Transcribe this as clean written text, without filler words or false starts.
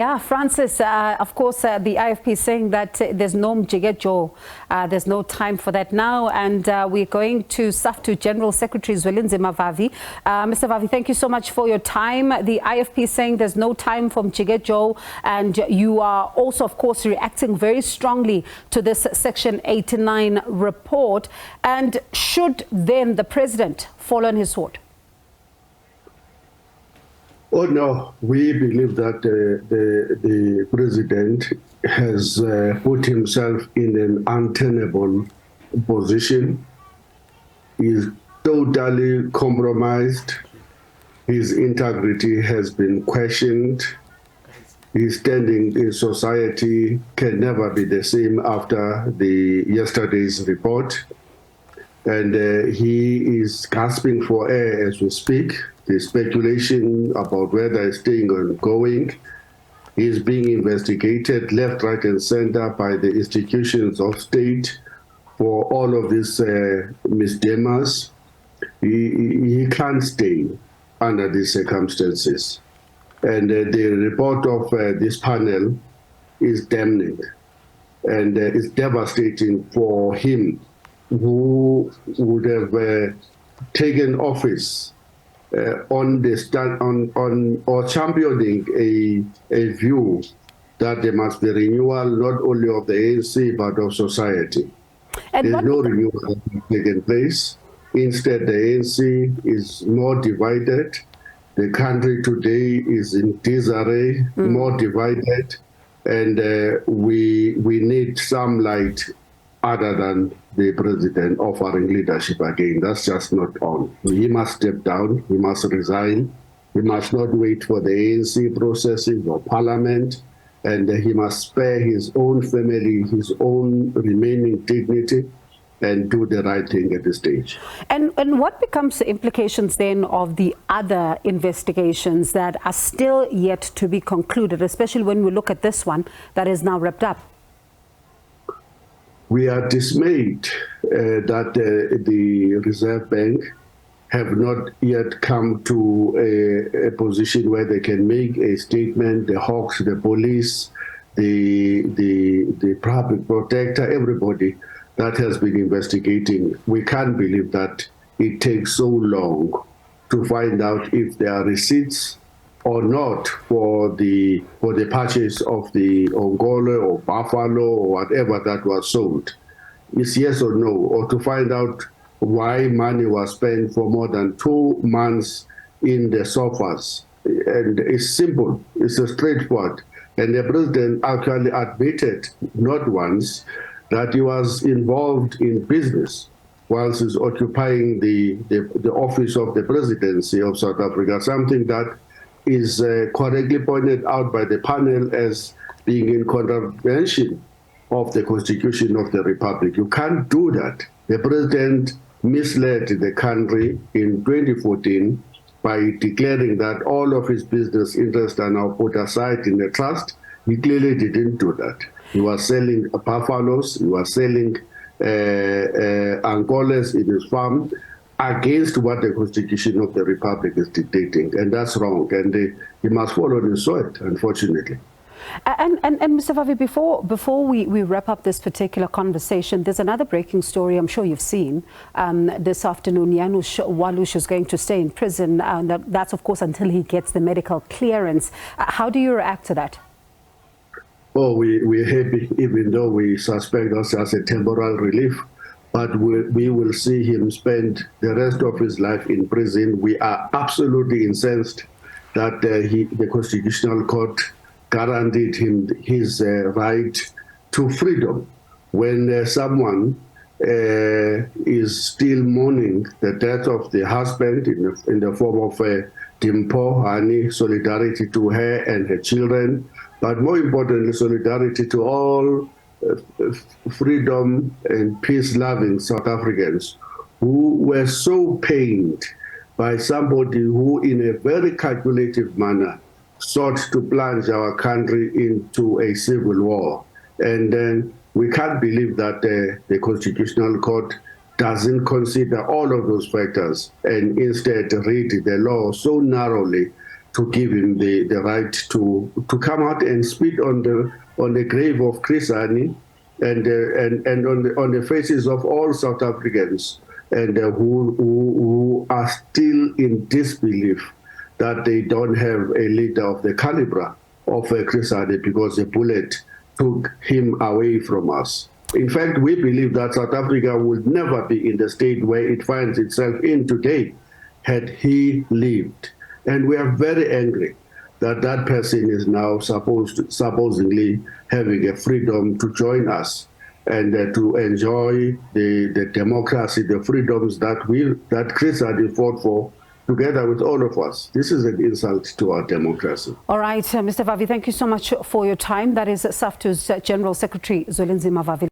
Yeah, Francis, of course, the IFP is saying that there's no mjigejo, there's no time for that now, and we're going to SAFTU General Secretary Zwelinzima Vavi. Mr. Vavi, thank you so much for your time. The IFP is saying there's no time for mjigejo, and you are also, of course, reacting very strongly to this Section 89 report. And should then the president fall on his sword? Oh no, we believe that the president has put himself in an untenable position. He's totally compromised. His integrity has been questioned. His standing in society can never be the same after yesterday's report. And he is gasping for air as we speak. The speculation about whether he's staying or going is being investigated left, right, and center by the institutions of state for all of these misdemeanors. He can't stay under these circumstances. And the report of this panel is damning, and it's devastating for him, who would have taken office on or championing a view that there must be renewal not only of the ANC but of society. There's no renewal taking place. Instead, the ANC is more divided. The country today is in disarray, more divided, and we need some light other than the president offering leadership again. That's just not on. He must step down, he must resign, he must not wait for the ANC processes or parliament, and he must spare his own family, his own remaining dignity, and do the right thing at this stage. And what becomes the implications then of the other investigations that are still yet to be concluded, especially when we look at this one that is now wrapped up? We are dismayed that the Reserve Bank have not yet come to a position where they can make a statement. The Hawks, the police, the public protector, everybody that has been investigating. We can't believe that it takes so long to find out if there are receipts or not for the purchase of the Ongole or Buffalo or whatever that was sold. It's yes or no, or to find out why money was spent for more than 2 months in the sofas. And it's simple, it's a straightforward. And the president actually admitted, not once, that he was involved in business whilst he's occupying the office of the presidency of South Africa, something that is correctly pointed out by the panel as being in contravention of the Constitution of the Republic. You can't do that. The president misled the country in 2014 by declaring that all of his business interests are now put aside in the trust. He clearly didn't do that. He was selling buffaloes, he was selling Angolas in his farm, against what the Constitution of the Republic is dictating, and that's wrong, and he must follow the sword, unfortunately. And Mr. Vavi, before we wrap up this particular conversation, there's another breaking story I'm sure you've seen this afternoon. Janusz Walush is going to stay in prison. That's, of course, until he gets the medical clearance. How do you react to that? Oh, we're happy, even though we suspect us as a temporal relief. But we will see him spend the rest of his life in prison. We are absolutely incensed that the Constitutional Court guaranteed him his right to freedom. When someone is still mourning the death of the husband in the form of Dimpo Hani, solidarity to her and her children, but more importantly, solidarity to all freedom and peace-loving South Africans who were so pained by somebody who, in a very calculative manner, sought to plunge our country into a civil war. And then we can't believe that the Constitutional Court doesn't consider all of those factors and instead read the law so narrowly to give him the right to come out and spit on the grave of Chris Hani and on the faces of all South Africans and who are still in disbelief that they don't have a leader of the caliber of Chris Hani because the bullet took him away from us. In fact, we believe that South Africa would never be in the state where it finds itself in today had he lived. And we are very angry that that person is now supposedly having a freedom to join us and to enjoy the democracy, the freedoms that Chris Hani fought for together with all of us. This is an insult to our democracy. All right, Mr. Vavi, thank you so much for your time. That is SAFTU's General Secretary, Zwelinzima Vavi.